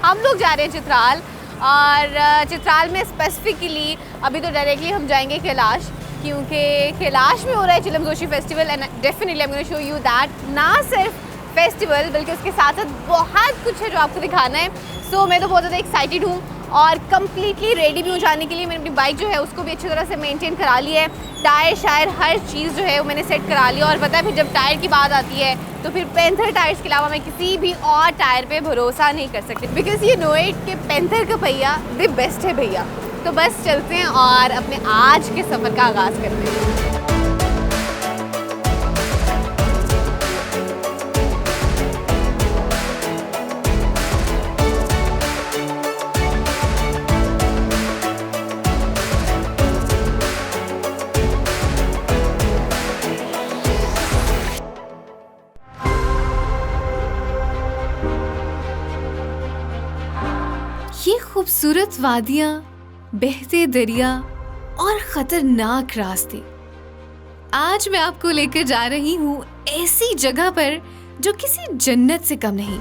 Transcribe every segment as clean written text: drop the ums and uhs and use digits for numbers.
हम लोग जा रहे हैं चित्राल, और चित्राल में स्पेसिफिकली अभी तो डायरेक्टली हम जाएंगे कैलाश, क्योंकि कैलाश में हो रहा है चिलम Joshi festival and definitely I am gonna show you that. ना सिर्फ फेस्टिवल बल्कि उसके साथ साथ बहुत कुछ है जो आपको दिखाना है। सो मैं तो बहुत ज़्यादा एक्साइटेड हूँ और कम्प्लीटली रेडी भी हूँ जाने के लिए। मैंने अपनी बाइक जो है उसको भी अच्छी तरह से मेंटेन करा लिया है, टायर शायर हर चीज़ जो है वो मैंने सेट करा लिया। और पता है फिर जब टायर की बात आती है तो फिर पेंथर टायर्स के अलावा मैं किसी भी और टायर पे भरोसा नहीं कर सकती, बिकॉज यू नो इट कि पेंथर का पहिया द बेस्ट है भैया। तो बस चलते हैं और अपने आज के सफ़र का आगाज़ करते हैं। ये खूबसूरत वादियाँ, बहते दरिया और खतरनाक रास्ते, आज मैं आपको लेकर जा रही हूँ ऐसी जगह पर जो किसी जन्नत से कम नहीं।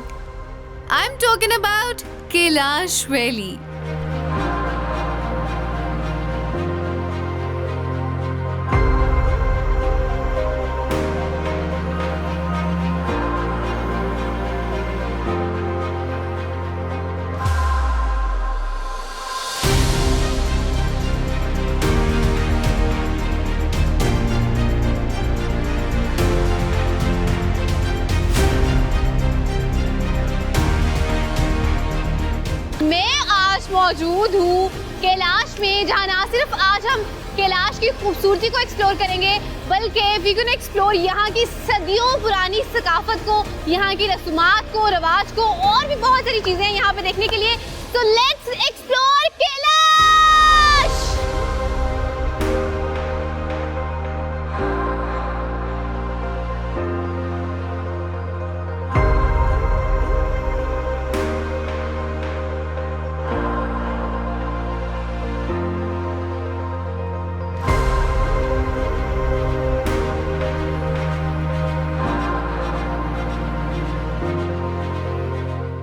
I am talking about Kailash valley. मौजूद हूँ कैलाश में, जहाँ ना सिर्फ आज हम कैलाश की खूबसूरती को एक्सप्लोर करेंगे बल्कि वी कैन एक्सप्लोर यहाँ की सदियों पुरानी सकाफत को, यहाँ की रस्मात को, रवाज को, और भी बहुत सारी चीजें हैं यहाँ पे देखने के लिए। तो लेट्स एक्सप्लोर कैलाश।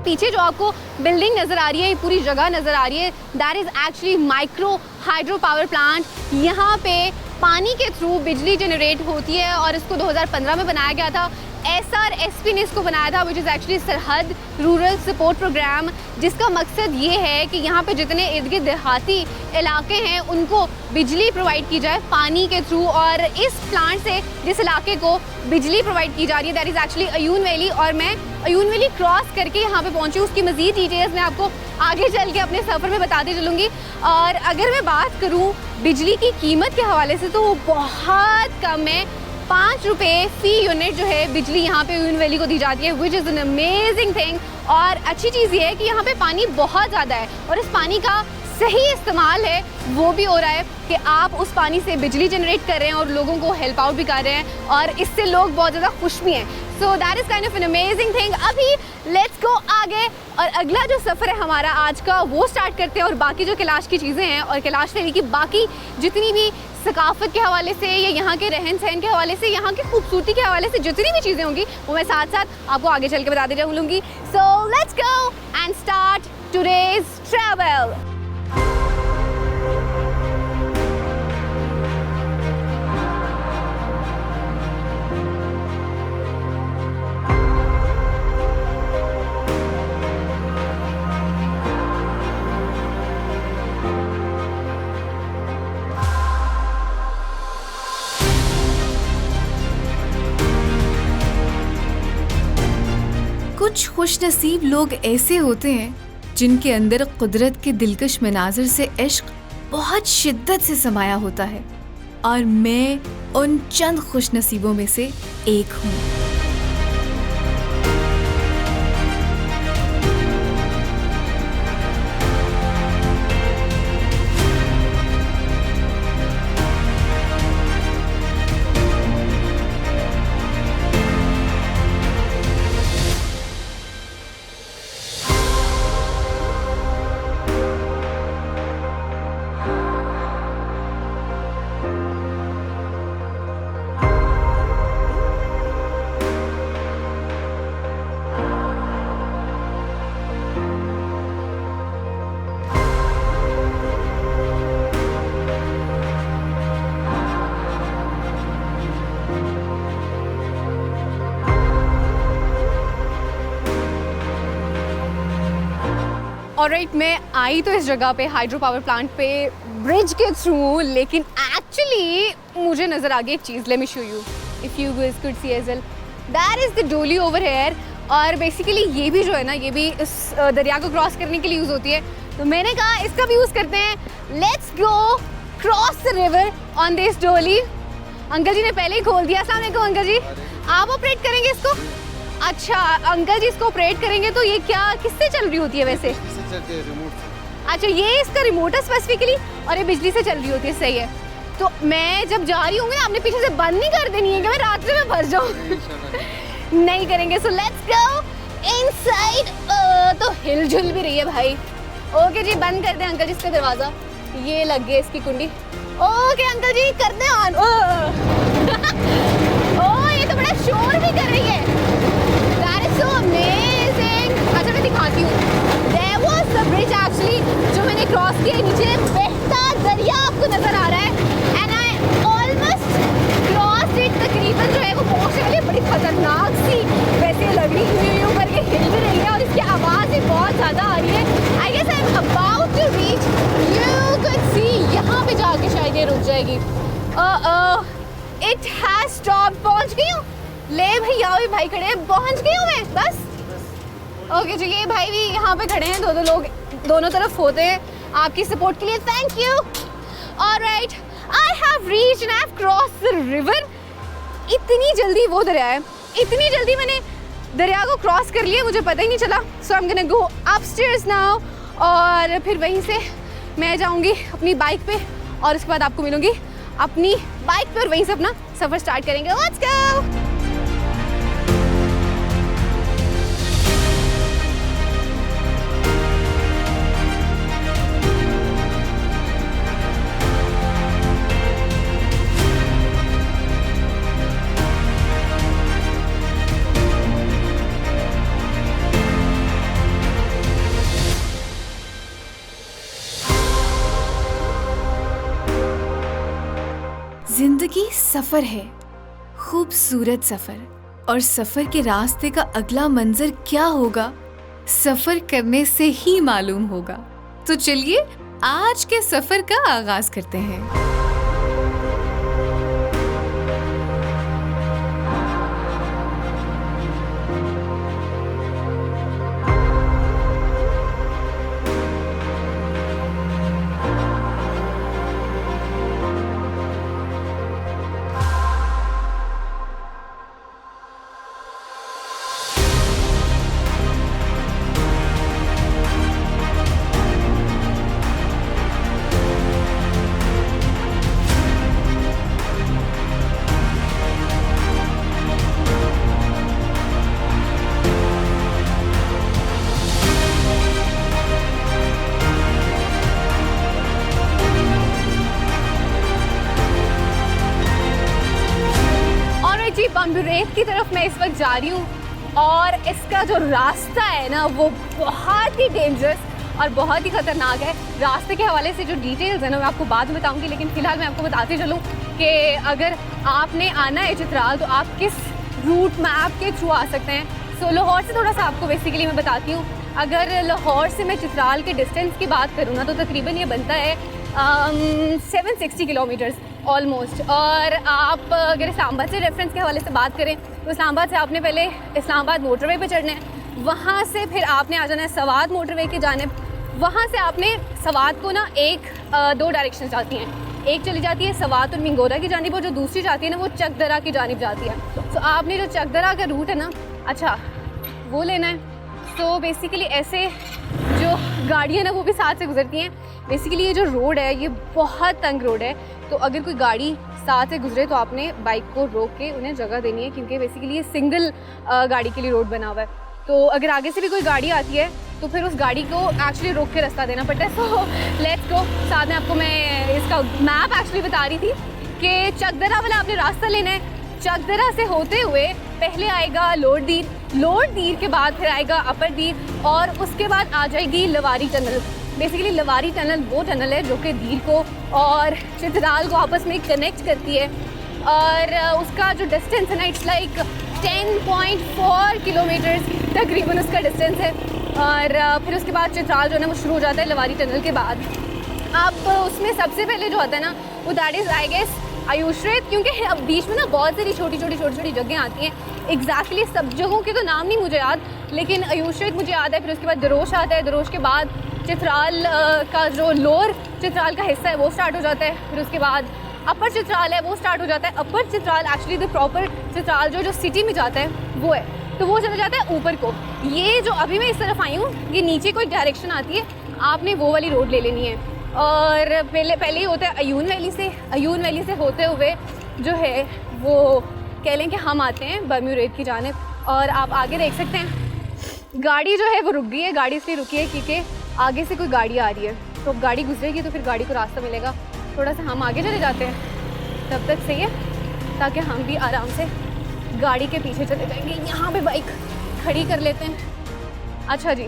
पीछे जो आपको बिल्डिंग नज़र आ रही है, ये पूरी जगह नज़र आ रही है, that is actually micro hydro power plant. यहाँ पे पानी के थ्रू बिजली जनरेट होती है और इसको 2015 में बनाया गया था। SRSP ने इसको बनाया था, विच इज़ एक्चुअली सरहद रूरल सपोर्ट प्रोग्राम, जिसका मकसद ये है कि यहाँ पे जितने इर्द गिर्द देहाती इलाके हैं उनको बिजली प्रोवाइड की जाए पानी के थ्रू। और इस प्लांट से जिस इलाके को बिजली प्रोवाइड की जा रही है दैट इज़ एक्चुअली अयून वैली, और मैं अयून वैली क्रॉस करके यहाँ पे पहुँची। उसकी मज़ीद डिटेल्स मैं आपको आगे चल के अपने सफ़र में बताती चलूँगी। और अगर मैं बात करूँ बिजली की कीमत के हवाले से तो वो बहुत कम है, 5 रुपये फ़ी यूनिट जो है बिजली यहाँ पे अयून वैली को दी जाती है, which is an amazing thing. और अच्छी चीज़ ये है कि यहाँ पे पानी बहुत ज़्यादा है और इस पानी का सही इस्तेमाल है वो भी हो रहा है कि आप उस पानी से बिजली जनरेट कर रहे हैं और लोगों को हेल्प आउट भी कर रहे हैं, और इससे लोग बहुत ज़्यादा खुश भी हैं। So that is kind of an amazing thing. अभी लेट्स गो आगे और अगला जो सफ़र है हमारा आज का वो स्टार्ट करते हैं, और बाकी जो कैलाश की चीज़ें हैं और कैलाश वैली की बाकी जितनी भी सकाफत के हवाले से या यहाँ के रहन सहन के हवाले से, यहाँ की खूबसूरती के हवाले से जितनी भी चीज़ें होंगी वो मैं साथ साथ आपको आगे चल के बताते रहूँगी। So let's go and start today's travel. कुछ खुशनसीब लोग ऐसे होते हैं जिनके अंदर कुदरत के दिलकश मनाजिर से इश्क बहुत शिद्दत से समाया होता है, और मैं उन चंद खुशनसीबों में से एक हूँ। ऑलराइट, मैं आई तो इस जगह पे हाइड्रो पावर प्लांट पे ब्रिज के थ्रू, लेकिन एक्चुअली मुझे नज़र आ गई एक चीज़. Let me show you if you guys could see as well. That is the doli over here. और बेसिकली ये भी जो है ना, ये भी इस दरिया को क्रॉस करने के लिए यूज़ होती है. तो मैंने कहा इसका भी यूज़ करते हैं. Let's go cross the river on this डोली. अंकल जी ने पहले ही खोल दिया. अस्सलाम वालेकुम अंकल जी, आप ऑपरेट करेंगे इसको? अच्छा अंकल जी, इसको ऑपरेट करेंगे तो ये क्या किससे चल रही होती है वैसे? अच्छा, ये इसका रिमोट है स्पेसिफिकली और ये बिजली से चल रही होती है. सही है. तो मैं जब जा रही हूँ ना, आपने पीछे से बंद नहीं कर देनी है कि मैं रात्रि में फंस जाऊँ. नहीं करेंगे. So let's go inside. तो हिलजुल भी रही है भाई. ओके जी, बंद कर दें अंकल जी इसका दरवाज़ा. ये लग गया इसकी कुंडी. ओके अंकल जी, कर दें ऑन. ओह ये तो बड़ा शोर भी कर रही है. That is so amazing. अच्छा मैं दिखाती हूँ. There was the bridge actually जो मैंने क्रॉस किया. नीचे बहता दरिया आपको नजर आ रहा है. And I almost cross it. तकरीबन जो है वो पहुंचने वाली बड़ी खतरनाक सी वैसे लग रही है. ऊपर के हिल भी रही है और इसकी आवाज़ भी बहुत ज़्यादा आ रही है. I guess I am about to reach. You can see यहाँ पे जाके शायद ये रुक जाएगी. It has stop. पहुँच गई हूँ. ले भैया भी भाई खड़े हैं. पहुँच गई हूँ मैं बस. ओके जी, ये भाई भी यहाँ पे खड़े हैं. दो लोग दोनों तरफ होते हैं. आपकी सपोर्ट के लिए thank you. Alright, I have reached and I have crossed the river. इतनी जल्दी वो दरिया है, इतनी जल्दी मैंने दरिया को क्रॉस कर लिया, मुझे पता ही नहीं चला. So I am gonna go upstairs now. और फिर वहीं से मैं जाऊंगी अपनी बाइक पे और उसके बाद आपको मिलूंगी अपनी बाइक पे और वहीं से अपना सफ़र स्टार्ट करेंगे. Let's go. जिंदगी सफर है, खूबसूरत सफर. और सफर के रास्ते का अगला मंजर क्या होगा, सफर करने से ही मालूम होगा. तो चलिए आज के सफर का आगाज करते हैं. बम्बुरेत की तरफ मैं इस वक्त जा रही हूँ और इसका जो रास्ता है ना वो बहुत ही डेंजरस और बहुत ही ख़तरनाक है. रास्ते के हवाले से जो डिटेल्स है ना मैं आपको बाद में बताऊंगी, लेकिन फ़िलहाल मैं आपको बताती चलूँ कि अगर आपने आना है चित्राल तो आप किस रूट मैप के थ्रू आ सकते हैं. सो लाहौर से थोड़ा सा आपको बेसिकली मैं बताती हूँ. अगर लाहौर से मैं चित्राल के डिस्टेंस की बात करूँ ना तो तकरीबन ये बनता है 760 किलोमीटर्स ऑलमोस्ट. और आप अगर इस्लामाबाद से रेफरेंस के हवाले से बात करें तो इस्लामाबाद से आपने पहले इस्लामाबाद मोटरवे पे चढ़ना है. वहाँ से फिर आपने आ जाना है सवात मोटरवे के जानिब. वहाँ से आपने सवात को ना दो डायरेक्शन जाती हैं. एक चली जाती है सवात और मिंगोरा की जानिब और जो दूसरी जाती है ना वो चकदरा की जानिब जाती है. तो आपने जो चकदरा का रूट है ना, अच्छा वो लेना है. तो बेसिकली ऐसे जो गाड़ियाँ ना वो भी साथ से गुजरती हैं. बेसिकली ये जो रोड है ये बहुत तंग रोड है. तो अगर कोई गाड़ी साथ से गुजरे तो आपने बाइक को रोक के उन्हें जगह देनी है, क्योंकि बेसिकली ये सिंगल गाड़ी के लिए रोड बना हुआ है. तो अगर आगे से भी कोई गाड़ी आती है तो फिर उस गाड़ी को एक्चुअली रोक के रास्ता देना पड़ता है. So let's go. साथ में आपको मैं इसका मैप एक्चुअली बता रही थी कि चकदरा वाला आपने रास्ता लेना है. चकदरा से होते हुए पहले आएगा लोरदीर, लोरदीर के बाद फिर आएगा अपर दीर और उसके बाद आ जाएगी Lavari tunnel. Basically Lavari tunnel वो टनल है जो कि दीर को और चित्राल को आपस में कनेक्ट करती है. और उसका जो डिस्टेंस है ना इट्स लाइक 10.4 किलोमीटर्स तकरीबन उसका डिस्टेंस है. और फिर उसके बाद चित्राल जो है ना वो शुरू हो जाता है लवारी टनल के बाद। अब उसमें सबसे पहले जो होता है ना वो दैट इज़ आई गेस आयुश्रेत, क्योंकि अब बीच में ना बहुत सारी छोटी छोटी जगह आती हैं। एग्जैक्टली सब जगहों के तो नाम नहीं मुझे याद, लेकिन आयुश्रेत मुझे याद है। फिर उसके बाद दरोश आता है, दरोश के बाद चित्राल का जो लोअर चित्राल का हिस्सा है वो स्टार्ट हो जाता है। फिर उसके बाद अपर चित्राल है वो स्टार्ट हो जाता है। Upper Chitral actually the proper Chitral जो सिटी में जाता है वो है, तो वो चला जाता है ऊपर को। ये जो अभी मैं इस तरफ आई हूँ, ये नीचे कोई डायरेक्शन आती है, आपने वो वाली रोड ले लेनी है। और पहले ही होता है अयून वैली से। अयून वैली से होते हुए जो है वो कह लें कि हम आते हैं बर्म्यूरेट की जानिब। और आप आगे देख सकते हैं गाड़ी जो है वो रुक गई है। गाड़ी इसलिए रुकी है क्योंकि आगे से कोई गाड़ी आ रही है, तो अब गाड़ी गुजरेगी तो फिर गाड़ी को रास्ता मिलेगा। थोड़ा सा हम आगे चले जाते हैं तब तक सही है, ताकि हम भी आराम से गाड़ी के पीछे चले जाएंगे। यहाँ पे बाइक खड़ी कर लेते हैं। अच्छा जी,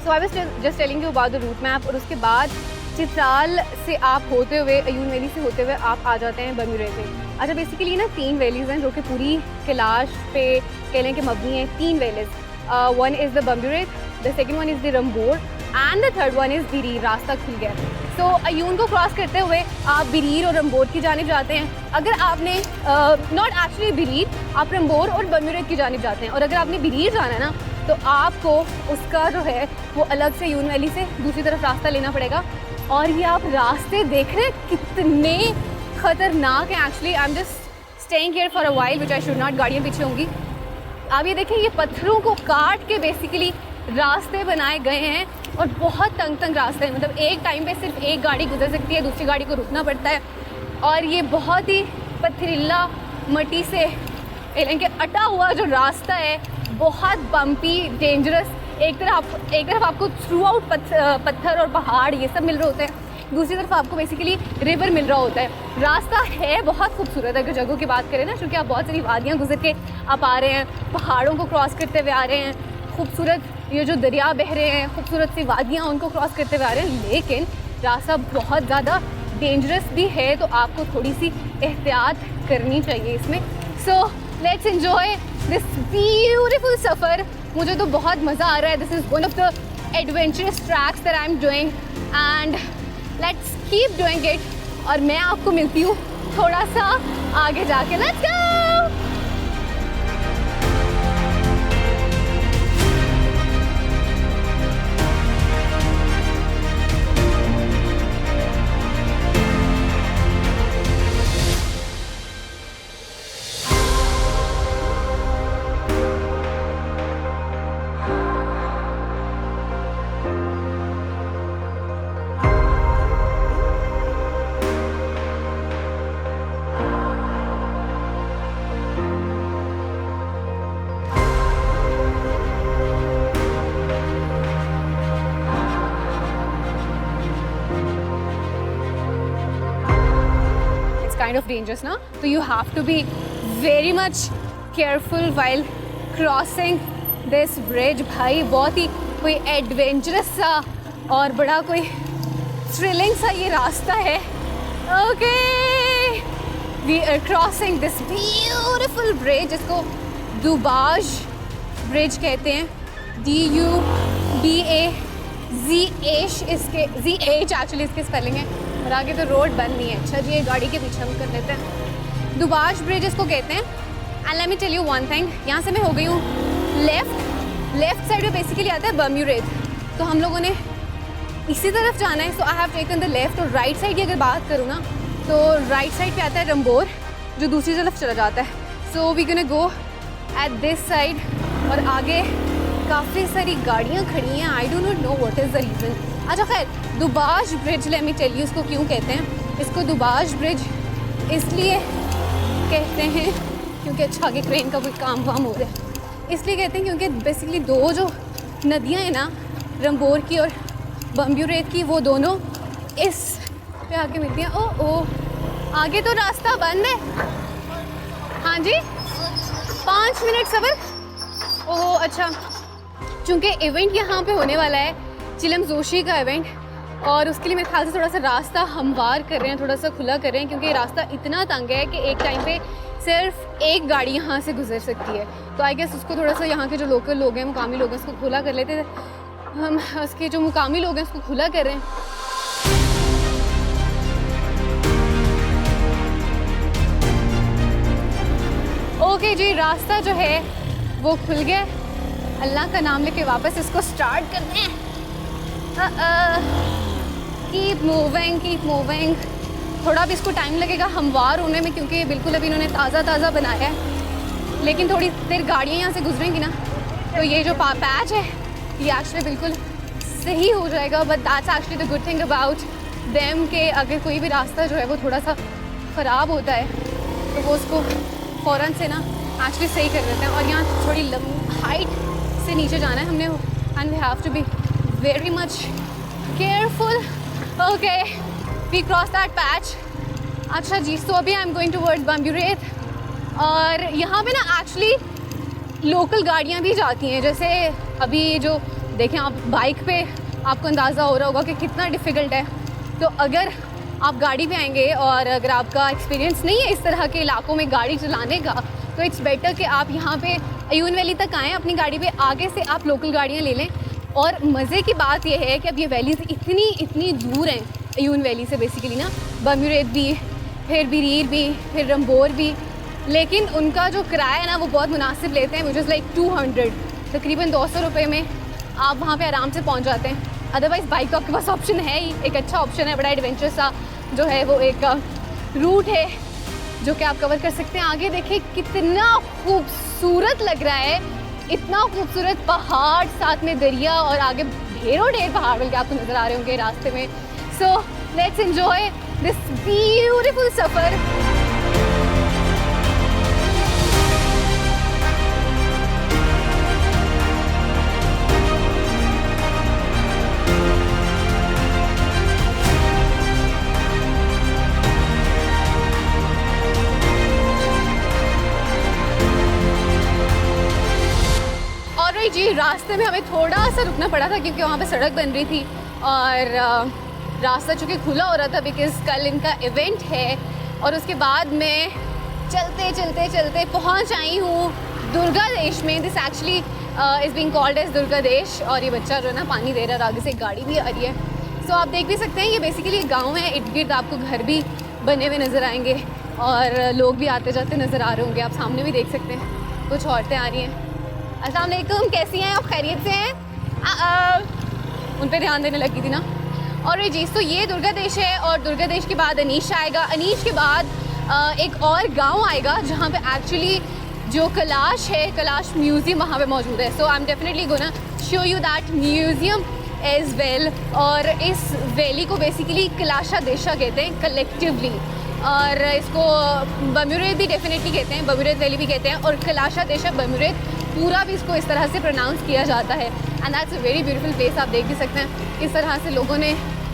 so I was just telling you about the route map. और उसके बाद चित्राल से आप होते हुए अयून वैली से होते हुए आप आ जाते हैं बर्म्यूरेट में। अच्छा, बेसिकली ना 3 वैलीज़ हैं जो कि पूरी कैलाश पे कह लें कि मबनी है। 3 valleys, one is the Bumburet, the second one is the Rumbur and the third one is Birir. रास्ता खुल गया। तो अयून को क्रॉस करते हुए आप बिरीर और रंबोर की जानिब जाते हैं। अगर आपने नॉट एक्चुअली बिरीर, आप रंबोर और बर्म्यूरेट की जानिब जाते हैं। और अगर आपने बिरीर जाना है ना तो आपको उसका जो है वो अलग से अयून वैली से दूसरी तरफ रास्ता लेना पड़ेगा। और ये आप रास्ते देख रहे हैं कितने ख़तरनाक हैं। Actually I am just staying here for a while which I should not. गाड़ियाँ पीछे होंगी। आप ये देखें, ये पत्थरों को काट के बेसिकली रास्ते बनाए गए हैं और बहुत तंग रास्ते हैं। मतलब एक टाइम पे सिर्फ एक गाड़ी गुजर सकती है, दूसरी गाड़ी को रुकना पड़ता है। और ये बहुत ही पथरीला मट्टी से यानी अटा हुआ जो रास्ता है, बहुत बम्पी, डेंजरस। एक तरफ आपको थ्रू आउट पत्थर और पहाड़ ये सब मिल रहे होते हैं, दूसरी तरफ आपको बेसिकली रिवर मिल रहा होता है। रास्ता है बहुत खूबसूरत अगर जगहों की बात करें ना, क्योंकि आप बहुत सारी वादियाँ गुजर के आप आ रहे हैं, पहाड़ों को क्रॉस करते हुए आ रहे हैं, खूबसूरत ये जो दरिया बह रहे हैं, खूबसूरत सी वादियाँ उनको क्रॉस करते हुए आ रहे हैं। लेकिन रास्ता बहुत ज़्यादा डेंजरस भी है, तो आपको थोड़ी सी एहतियात करनी चाहिए इसमें। So let's enjoy this beautiful सफ़र। मुझे तो बहुत मज़ा आ रहा है। This is one of the adventurous tracks that I am doing and let's keep doing it. और मैं आपको मिलती हूँ थोड़ा सा आगे जाके। Let's go. Kind of dangerous ना, so you have to be very much careful while crossing this bridge। भाई बहुत ही कोई एडवेंचरस सा और बड़ा कोई थ्रिलिंग सा ये रास्ता है। Okay, we are crossing this beautiful bridge, जिसको दुबाज ब्रिज कहते हैं। DUBAZH इसके ZH एक्चुअली इसके स्पेलिंग है। और आगे तो रोड बंद नहीं है। अच्छा जी, ये गाड़ी के पीछे हम कर लेते हैं। दुबाश ब्रिज इसको कहते हैं। And let me tell you one thing, यहाँ से मैं हो गई हूँ लेफ्ट साइड में बेसिकली आता है बर्म्यूरेट, तो हम लोगों ने इसी तरफ जाना है। So I have taken the left. और राइट साइड की अगर बात करूँ ना तो राइट साइड पे आता है रंबोर जो दूसरी तरफ चला जाता है। So we gonna go at this side. और आगे काफ़ी सारी गाड़ियाँ खड़ी हैं। I don't know what is the reason. अच्छा खैर, Dubash bridge let me tell you इसको क्यों कहते हैं। इसको दुबाश ब्रिज इसलिए कहते हैं क्योंकि अच्छा आगे क्रेन का कोई काम वाम हो रहा है, इसलिए कहते हैं क्योंकि बेसिकली दो जो नदियाँ हैं ना, रंबोर की और बर्म्यूरेट की, वो दोनों इस पे आके मिलती हैं। ओ आगे तो रास्ता बंद है। हाँ जी, 5 मिनट सबर। ओह अच्छा, चूँकि इवेंट यहाँ पे होने वाला है, चिलम जोशी का इवेंट, और उसके लिए मेरे ख्याल से थोड़ा सा रास्ता हमवार कर रहे हैं, थोड़ा सा खुला कर रहे हैं, क्योंकि रास्ता इतना तंग है कि एक टाइम पे सिर्फ एक गाड़ी यहाँ से गुजर सकती है। तो आई गेस उसको थोड़ा सा यहाँ के जो लोकल लोग हैं, मुकामी लोग हैं, उसको खुला कर लेते। हम उसके जो मुकामी लोग हैं उसको खुला कर रहे हैं। ओके जी, रास्ता जो है वो खुल गया। अल्लाह का नाम लेके वापस इसको स्टार्ट करते हैं। Keep moving. थोड़ा भी इसको टाइम लगेगा हमवार होने में, क्योंकि बिल्कुल अभी इन्होंने ताज़ा बनाया है। लेकिन थोड़ी देर गाड़ियाँ यहाँ से गुजरेंगी ना, तो ये जो पैच है ये एक्चुअली बिल्कुल सही हो जाएगा। But that's actually the good thing about them के अगर कोई भी रास्ता जो है वो थोड़ा सा ख़राब होता है तो वो उसको फ़ौरन से ना एक्चुअली सही कर देते हैं। और यहाँ थोड़ी हाइट से नीचे जाना है हमने, and we have to be very much careful. Okay, we cross that patch. अच्छा जी, सो अभी I am going towards Bumburet. और यहाँ पे ना एक्चुअली लोकल गाड़ियाँ भी जाती हैं। जैसे अभी जो देखें आप बाइक पे, आपको अंदाज़ा हो रहा होगा कि कितना डिफ़िकल्ट है। तो अगर आप गाड़ी पे आएंगे और अगर आपका एक्सपीरियंस नहीं है इस तरह के इलाकों में गाड़ी चलाने का, तो इट्स बेटर कि आप यहाँ पे अयून वैली तक आएँ अपनी गाड़ी पे, आगे से आप लोकल गाड़ियाँ ले लें। और मज़े की बात यह है कि अब ये वैलीज़ इतनी दूर हैं अयून वैली से, बेसिकली ना बम्बुरेत भी, फिर बिरीर भी, फिर रंबोर भी, लेकिन उनका जो किराया है ना वो बहुत मुनासिब लेते हैं, विच इज़ लाइक 200, तकरीबन 200 रुपये में आप वहाँ पे आराम से पहुँच जाते हैं। अदरवाइज़ बाइक का आपके पास ऑप्शन है ही, एक अच्छा ऑप्शन है, बड़ा एडवेंचर सा जो है वो एक रूट है जो कि आप कवर कर सकते हैं। आगे देखिए कितना खूबसूरत लग रहा है, इतना खूबसूरत पहाड़, साथ में दरिया, और आगे ढेर पहाड़ बल्कि आपको नज़र आ रहे होंगे रास्ते में। So let's enjoy this beautiful सफ़र। जी, रास्ते में हमें थोड़ा सा रुकना पड़ा था क्योंकि वहाँ पे सड़क बन रही थी और रास्ता चूँकि खुला हो रहा था बिकॉज़ कल इनका इवेंट है। और उसके बाद मैं चलते पहुँच आई हूँ दुर्गा देश में। This actually is being called as Durga Desh. और ये बच्चा जो है ना पानी दे रहा है, आगे से एक गाड़ी भी आ रही है। सो आप देख भी सकते हैं ये बेसिकली गाँव है, इर्द गिर्द आपको घर भी बने हुए नज़र आएंगे और लोग भी आते जाते नज़र आ रहे होंगे। आप सामने भी देख सकते हैं कुछ औरतें आ रही हैं। अस्सलाम वालेकुम, कैसी हैं आप? खैरियत से हैं? उन पे ध्यान देने लगी थी ना। और जी, तो ये दुर्गा देश है और दुर्गा देश के बाद अनीश आएगा। अनीश के बाद एक और गांव आएगा जहाँ पे एक्चुअली जो कैलाश है, कैलाश म्यूज़ियम वहाँ पे मौजूद है। So I am definitely gonna show you that museum as well. और इस वैली को बेसिकली कैलाशा देशा कहते हैं कलेक्टिवली, और इसको बम्बुरेत भी डेफिनेटली कहते हैं, बम्बुरेत वैली भी कहते हैं, और कैलाशा देशा बम्बुरेत पूरा भी इसको इस तरह से प्रोनाउंस किया जाता है। And that's a very beautiful place. आप देख भी सकते हैं इस तरह से लोगों ने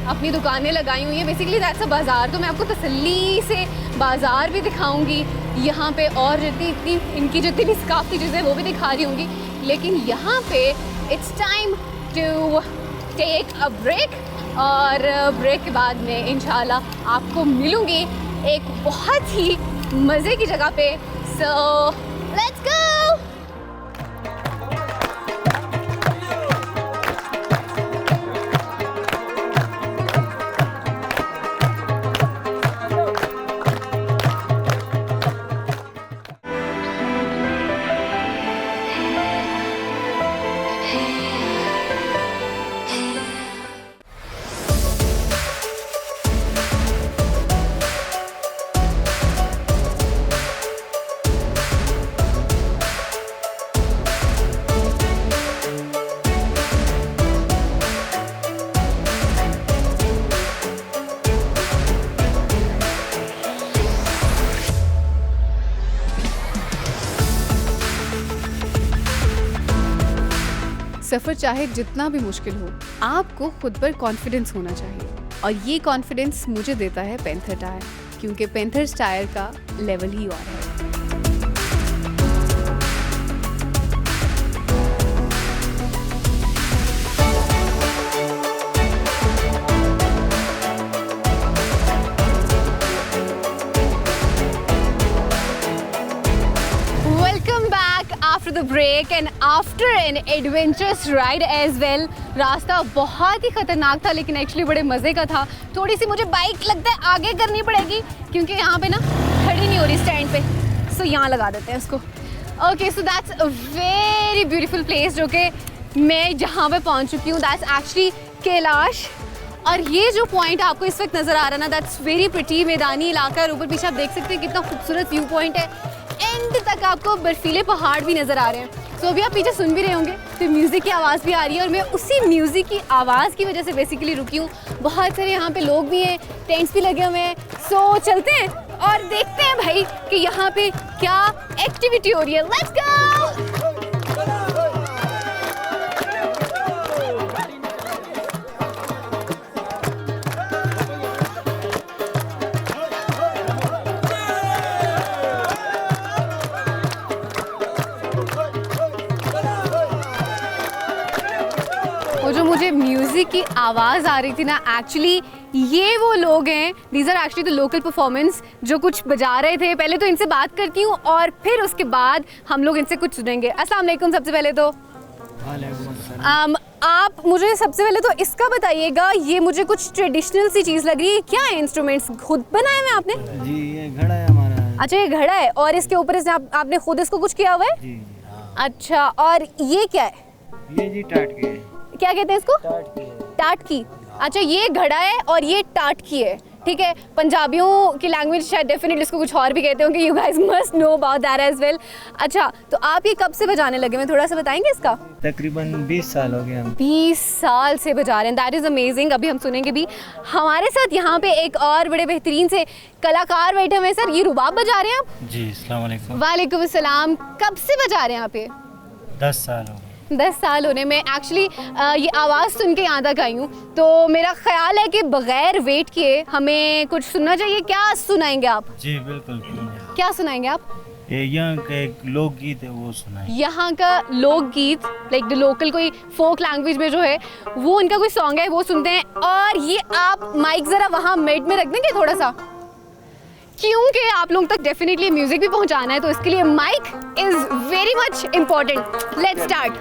अपनी दुकानें लगाई हुई हैं। बेसिकली दैट्स अ बाज़ार। तो मैं आपको तसल्ली से बाज़ार भी दिखाऊंगी यहाँ पे, और इनकी जितनी भी सकाफती चीज़ें वो भी दिखा रही होंगी। लेकिन यहाँ पे it's time to take a break, और ब्रेक के बाद में इंशाल्लाह आपको मिलूँगी एक बहुत ही मज़े की जगह पे। So let's go. सफ़र चाहे जितना भी मुश्किल हो, आपको खुद पर कॉन्फिडेंस होना चाहिए। और ये कॉन्फिडेंस मुझे देता है पेंथर टायर, क्योंकि पेंथर्स टायर का लेवल ही और है। break and after an adventurous ride as well. रास्ता बहुत ही खतरनाक था लेकिन एक्चुअली बड़े मज़े का था. थोड़ी सी मुझे बाइक लगता है आगे करनी पड़ेगी क्योंकि यहाँ पे ना खड़ी नहीं हो रही स्टैंड पे. सो यहाँ लगा देते हैं उसको. Okay, so that's a very beautiful place जो कि मैं जहाँ पे पहुँच चुकी हूँ. That's actually Kailash. और ये जो पॉइंट आपको इस वक्त नज़र आ रहा है ना, दैट्स वेरी प्रिटी. मैदानी इलाका है और ऊपर पीछे आप देख सकते हैं कितना खूबसूरत व्यू पॉइंट है. एंड तक आपको बर्फीले पहाड़ भी नज़र आ रहे हैं. तो अभी आप पीछे सुन भी रहे होंगे तो म्यूज़िक की आवाज़ भी आ रही है और मैं उसी म्यूज़िक की आवाज़ की वजह से बेसिकली रुकी हूँ. बहुत सारे यहाँ पे लोग भी हैं, टेंट्स भी लगे हुए हैं. सो चलते हैं और देखते हैं भाई कि यहाँ पे क्या एक्टिविटी हो रही है. Let's go. वो जो मुझे म्यूज़िक की आवाज़ आ रही थी ना, एक्चुअली ये वो लोग हैं. These are actually the local performance जो कुछ बजा रहे थे. पहले तो इनसे बात करती हूँ और फिर उसके बाद हम लोग इनसे कुछ सुनेंगे. अस्सलाम वालेकुम. सबसे पहले तो आप मुझे सबसे पहले तो इसका बताइएगा, ये मुझे कुछ ट्रेडिशनल सी चीज़ लग रही है. क्या है? इंस्ट्रूमेंट्स खुद बनाए हुए आपने? जी, ये घड़ा है हमारा. अच्छा, ये घड़ा है और इसके ऊपर से आपने खुद इसको कुछ किया हुआ है? जी हाँ. अच्छा, और ये क्या है? ये जी टाट के है. क्या कहते हैं इसको? टाट की है. टाट की. अच्छा, ये घड़ा है और ये टाट की है. ठीक है, पंजाबियों की लैंग्वेज शायद डेफिनेटली इसको कुछ और भी कहते होंगे. You guys must know about that as well. अच्छा, तो आप ये कब से बजाने लगे? मैं थोड़ा सा बताएंगे इसका. तकरीबन 20 साल हो गए हम. 20 साल से बजा रहे हैं. That is amazing. अभी हम सुनेंगे भी. हमारे साथ यहाँ पे एक और बड़े बेहतरीन से कलाकार बैठे हुए हैं. सर, ये रुबाब बजा रहे हैं आप? जी, अस्सलाम वालेकुम. वालेकुम अस्सलाम. कब से बजा रहे हैं आप ये? 10 साल हो गए. 10 साल होने में. एक्चुअली ये आवाज़ सुन के यहाँ तक आई हूँ तो मेरा ख्याल है कि बगैर वेट किए हमें कुछ सुनना चाहिए. क्या सुनाएंगे आप? जी बिल्कुल. क्या सुनाएंगे आप? ये यहाँ का एक लोकगीत है, वो सुनाए. यहाँ का लोकगीत, लाइक द लोकल कोई फोक लैंग्वेज में जो है वो उनका कोई सॉन्ग है, वो सुनते हैं. और ये आप माइक ज़रा वहाँ मिड में रख देंगे थोड़ा सा, क्योंकि आप लोगों तक डेफिनेटली म्यूजिक भी पहुंचाना है तो इसके लिए mic is very much important. Let's start.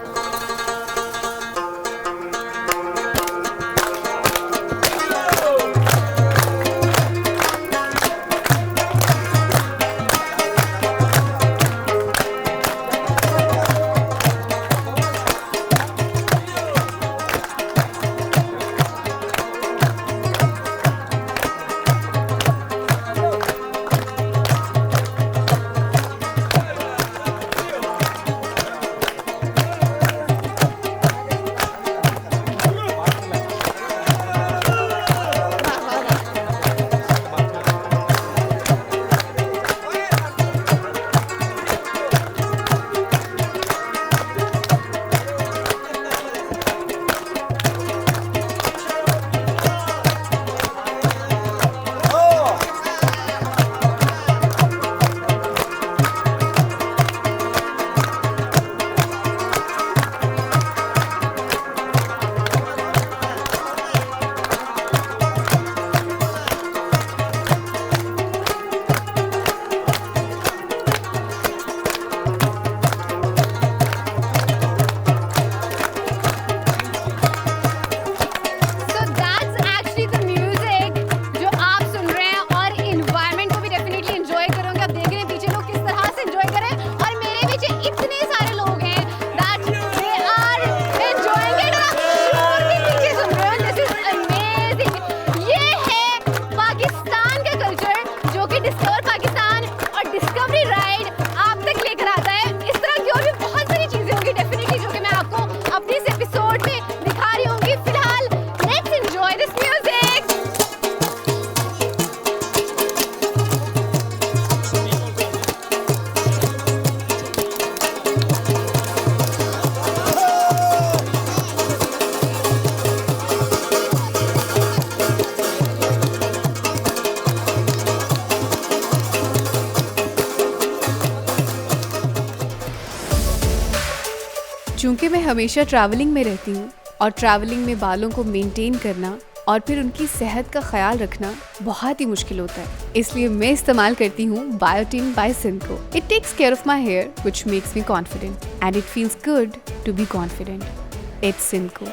चूँकि मैं हमेशा ट्रैवलिंग में रहती हूँ और ट्रैवलिंग में बालों को मेंटेन करना और फिर उनकी सेहत का ख्याल रखना बहुत ही मुश्किल होता है। इसलिए मैं इस्तेमाल करती हूँ biotin by Sinco. It takes care of my hair which makes me confident and it feels good to be confident. It's Sinco.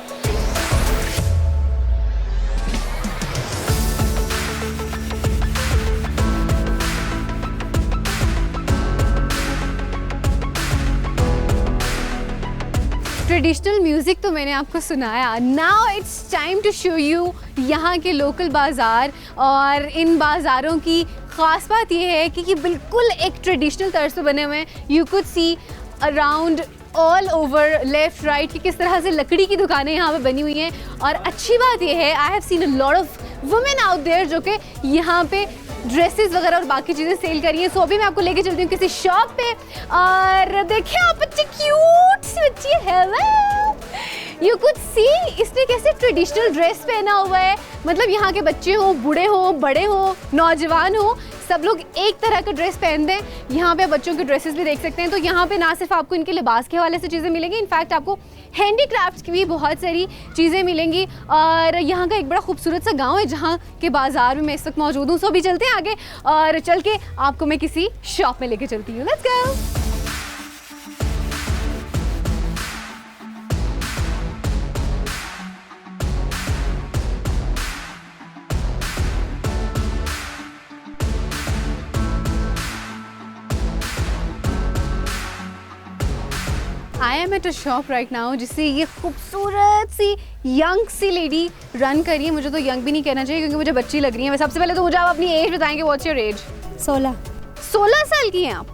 Traditional music तो मैंने आपको सुनाया। Now it's time to show you यहाँ के लोकल बाज़ार। और इन बाज़ारों की ख़ास बात यह है कि ये बिल्कुल एक ट्रेडिशनल तर्ज पे बने हुए हैं। You could see around all over left right कि किस तरह से लकड़ी की दुकानें यहाँ पे बनी हुई हैं। और अच्छी बात यह है, I have seen a lot of women out there जो कि यहाँ पे ड्रेसेस वगैरह और बाकी चीज़ें सेल कर रही हैं। सो अभी मैं आपको लेके चलती हूँ किसी शॉप पे। और देखिए आप बच्चे, क्यूट सी बच्ची है। यू कुड सी इसने कैसे ट्रेडिशनल ड्रेस पहना हुआ है। मतलब यहाँ के बच्चे हो, बूढ़े हो, बड़े हो, नौजवान हो, सब लोग एक तरह का ड्रेस पहनते हैं। यहाँ पे बच्चों के ड्रेसेस भी देख सकते हैं। तो यहाँ पे ना सिर्फ आपको इनके लिबास के हवाले से चीज़ें मिलेंगी, इनफैक्ट आपको हैंडीक्राफ्ट्स की भी बहुत सारी चीज़ें मिलेंगी। और यहाँ का एक बड़ा खूबसूरत सा गांव है जहाँ के बाज़ार में मैं इस वक्त मौजूद हूँ। सो अभी चलते हैं आगे और चल के आपको मैं किसी शॉप में लेके चलती हूँ। Let's go. I am at a shop right now जिससे ये खूबसूरत सी यंग सी लेडी रन कर रही है। मुझे तो यंग भी नहीं कहना चाहिए क्योंकि मुझे बच्ची लग रही है। सबसे पहले तो मुझे आप अपनी एज बताएंगे। What's your age? 16 साल की हैं आप?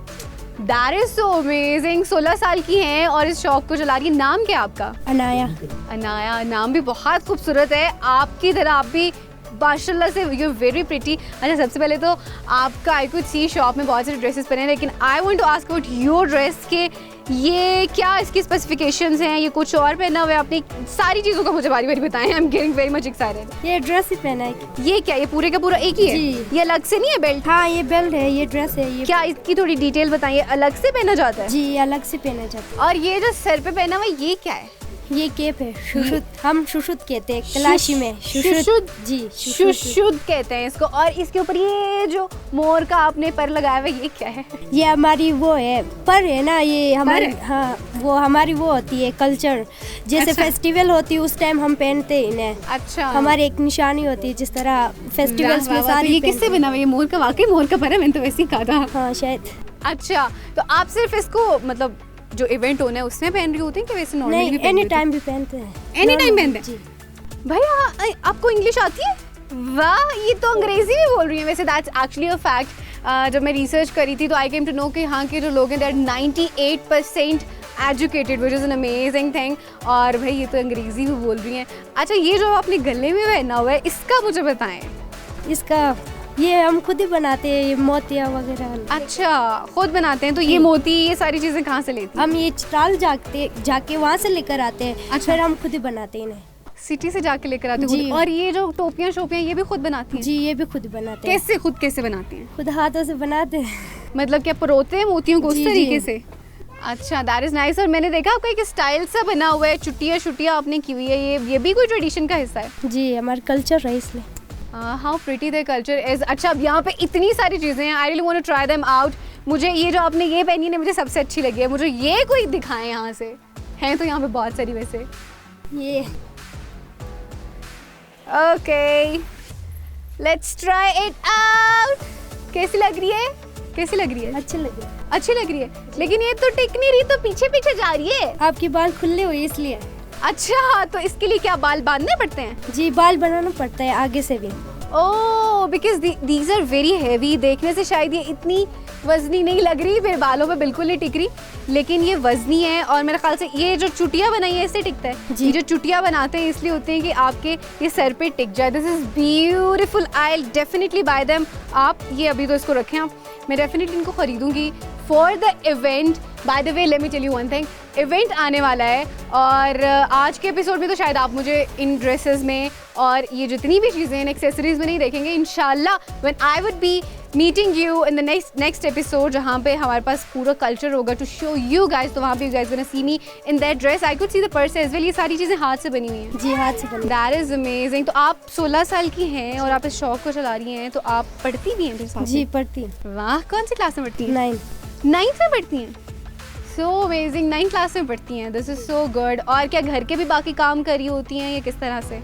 That is so amazing. 16 साल की हैं और इस शॉप को चला रही है। नाम क्या है आपका? अनाया। अनाया, नाम भी बहुत खूबसूरत है। आपकी तरह आप भी माशाल्लाह से यू वेरी प्रिटी। अच्छा, सबसे पहले तो आपका आई कुड सी शॉप में बहुत सारे ड्रेसेस पहने हैं, लेकिन I want to ask about your dress के ये क्या इसकी स्पेसिफिकेशंस हैं, ये कुछ और पहना हुआ है आपने? सारी चीज़ों का मुझे बारी बारी बताएं। I am getting very much excited. ये ड्रेस ही पहना है। ये क्या, ये पूरे का पूरा एक ही है? जी। ये अलग से नहीं है बेल्ट? हाँ, ये बेल्ट है, ये ड्रेस है। ये क्या इसकी थोड़ी डिटेल बताइए। अलग से पहना जाता है? जी, अलग से पहना जाता और ये जो सर पे पहना हुआ है ये क्या है? है। ये केप है, शुशुद। हम शुशुद कहते हैं तलाशी में। शुशुद? जी, शुशुद कहते हैं इसको। और इसके ऊपर ये जो मोर का आपने पर लगाया हुआ है ये क्या है? ये हमारी वो है, पर है ना, ये हमारी, हाँ वो हमारी वो होती है कल्चर। जैसे अच्छा। फेस्टिवल होती है उस टाइम हम पहनते हैं इन्हें। अच्छा, हमारी एक निशानी होती है, जिस तरह फेस्टिवल्स में सारी। ये किससे बना हुआ है? ये मोर का? वाकई मोर का पर है, मैंने तो वैसे ही कहा था। हाँ शायद। अच्छा, तो आप सिर्फ इसको मतलब जो इवेंट होना है उसमें पहन रही होती हैं कि वैसे नॉर्मली नहीं, भी पहन एनी लेती हैं? टाइम भी पहनते हैं। एनी टाइम पहनते हैं? जी। भैया आपको इंग्लिश आती है? वाह, ये तो अंग्रेजी भी बोल रही है। वैसे दैट्स एक्चुअली अ फैक्ट। जब मैं रिसर्च करी थी तो आई केम टू नो कि यहाँ के जो लोग हैं that 98% educated, which is an amazing thing. और भाई ये तो अंग्रेजी भी बोल रही हैं। अच्छा, ये जो आपने गले में पहना हुआ है इसका मुझे बताएं। इसका ये हम खुद ही बनाते हैं, ये मोतिया वगैरह। अच्छा, खुद बनाते हैं? तो ये मोती, ये सारी चीज़ें कहाँ से लेती हैं? हम ये चित्राल जाके वहाँ से लेकर आते हैं। अच्छा। फिर हम खुद ही बनाते हैं इन्हें। सिटी से जाके लेकर आते जी। हैं? और ये जो टोपियाँ शोपियाँ ये भी खुद बनाती हैं? जी, ये भी खुद बनाते हैं। कैसे, खुद कैसे बनाती हैं? खुद हाथों से बनाते हैं। मतलब क्या परोते हैं मोतियों को उस जी, तरीके जी। से? अच्छा, दैट इज़ नाइस। और मैंने देखा आपका एक स्टाइल सा बना हुआ है, चुटिया आपने की हुई है। ये भी कोई ट्रेडिशन का हिस्सा है? जी, हमारा कल्चर है इसलिए। How pretty the culture is. अच्छा, अब यहाँ पे इतनी सारी चीज़ें हैं, I really want to try them out. मुझे ये जो आपने ये पहनी है ना, मुझे सबसे अच्छी लगी है। मुझे ये कोई दिखाएं यहाँ से। हैं तो यहाँ पे बहुत सारी वैसे। ये okay, let's try it out. कैसी लग रही है? कैसी लग रही है? अच्छे लगे। अच्छी लग रही है, लेकिन ये तो टिक नहीं रही, तो पीछे पीछे जा रही है। आपके बाल खुले हुए इसलिए। अच्छा, तो इसके लिए क्या बाल बांधने पड़ते हैं? जी, बाल बनाना पड़ता है आगे से भी। Oh, because these are very heavy. देखने से शायद ये इतनी वजनी नहीं लग रही, मेरे बालों पे बिल्कुल नहीं टिक रही, लेकिन ये वजनी है। और मेरे ख्याल से ये जो चुटिया बनाई है इससे टिकता है। जी। ये जो चुटिया बनाते हैं इसलिए होते हैं कि आपके ये सर पे टिक जाए। This is beautiful, I will definitely bye them. आप ये अभी तो इसको रखें आप, मैं डेफिनेटली इनको खरीदूंगी for the event. By the way, let me tell you one thing, event आने वाला है और आज के एपिसोड में तो शायद आप मुझे इन ड्रेसेस में और ये जितनी भी चीज़ें इन एक्सेसरीज में नहीं देखेंगे। इंशाल्लाह when I would be meeting you in the next episode जहाँ पे हमारे पास पूरा कल्चर होगा टू शो यू गाइस, तो वहाँ पे you guys gonna see me in that dress. I could see the purse as well. ये सारी चीज़ें हाथ से बनी हुई हैं। जी हाथ से बनी। That is amazing. तो आप 16 साल की हैं और आप इस शौक को चला रही हैं, तो आप पढ़ती भी हैं फिर साथ में? जी पढ़ती हूँ। वाह, कौन सी क्लास में पढ़ती हैं? 9th में पढ़ती हैं। सो अमेजिंग, 9th क्लास में पढ़ती हैं। This is so good. और क्या घर के भी बाकी काम कर रही होती हैं या किस तरह से?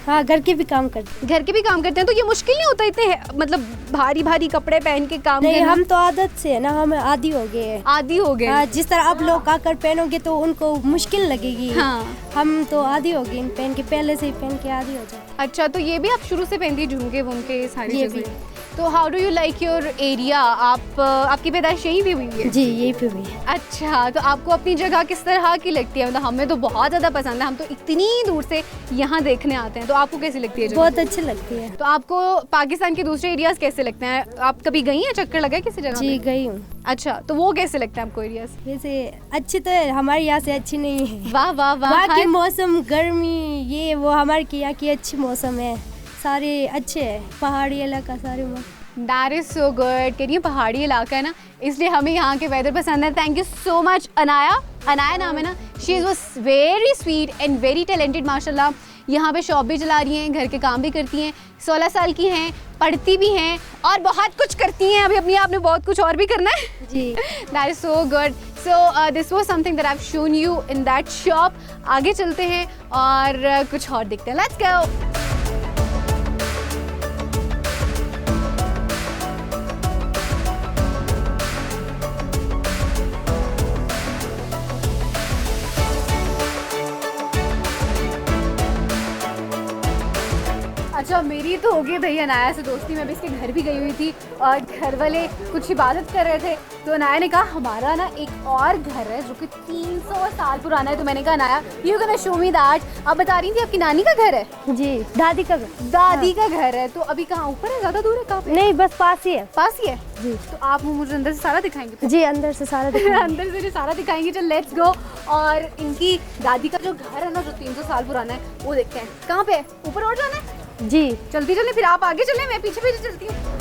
हाँ घर के भी काम करते घर के भी काम करते हैं, तो ये मुश्किल नहीं होता इतने मतलब भारी भारी कपड़े पहन के काम नहीं, करना? हम तो आदत से है ना, हम आदी हो गए हैं। आदी हो गए। हाँ, जिस तरह आप लोग आकर पहनोगे तो उनको मुश्किल लगेगी। हाँ। हम तो आदी हो गए इन पहन के, पहले से ही पहन के आदी हो जाते। अच्छा, तो ये भी आप शुरू से पहनती झुमके वुमके ये सारी ये चीज़ें? तो how do you like your area? आप आपकी पैदाइश यहीं भी हुई है? जी यही पे भी है। अच्छा, तो आपको अपनी जगह किस तरह की लगती है? मतलब हमें तो बहुत ज़्यादा पसंद है, हम तो इतनी दूर से यहाँ देखने आते हैं। तो आपको कैसी लगती है जगह? बहुत अच्छी लगती है। तो आपको पाकिस्तान के दूसरे एरियाज कैसे लगते हैं? आप कभी गई हैं, चक्कर लगा है किसी जगह जी पे? गई हूँ। अच्छा, तो वो कैसे लगते हैं आपको एरियाज? वैसे अच्छी तो है, हमारे यहाँ से अच्छी नहीं है। वाह वाह वाह। वहाँ की हर- मौसम गर्मी ये वो, हमारे यहाँ की अच्छी मौसम है, सारे अच्छे है, पहाड़ी इलाका सारे मौसम। That is so good। कह रही है पहाड़ी इलाका है ना, इसलिए हमें यहाँ के वेदर पसंद है। Thank you so much Anaya. Anaya नाम है ना? She was very sweet and very talented माशाल्लाह। यहाँ पे शॉप भी चला रही हैं, घर के काम भी करती हैं, 16 साल की हैं, पढ़ती भी हैं और बहुत कुछ करती हैं। अभी अपनी आपने बहुत कुछ और भी करना है जी। That is so good. So this was something that I have shown you in that shop. आगे चलते हैं और कुछ और देखते हैं। Let's go. अच्छा, मेरी तो हो गई भैया अनाया से दोस्ती। मैं भी इसके घर भी गई हुई थी और घर वाले कुछ इबादत कर रहे थे, तो अनाया ने कहा हमारा ना एक और घर है जो कि 300 साल पुराना है। तो मैंने कहा Anaya you can show me that. आप बता रही थी आपकी नानी का घर है? जी दादी का दादी का घर है। तो अभी कहाँ, ऊपर है, ज़्यादा दूर है, कहाँ पे? नहीं बस पास ही है। पास ही है जी। तो आप मुझे अंदर से सारा दिखाएंगे? जी अंदर से सारा दिखाएंगे। अंदर से सारा दिखाएंगे। चल लेट्स गो। और इनकी दादी का जो घर है ना जो 300 साल पुराना है वो देखते हैं। कहाँ पे है? ऊपर और जाना है? जी चलती चले, फिर आप आगे चले, मैं पीछे पीछे चलती हूँ।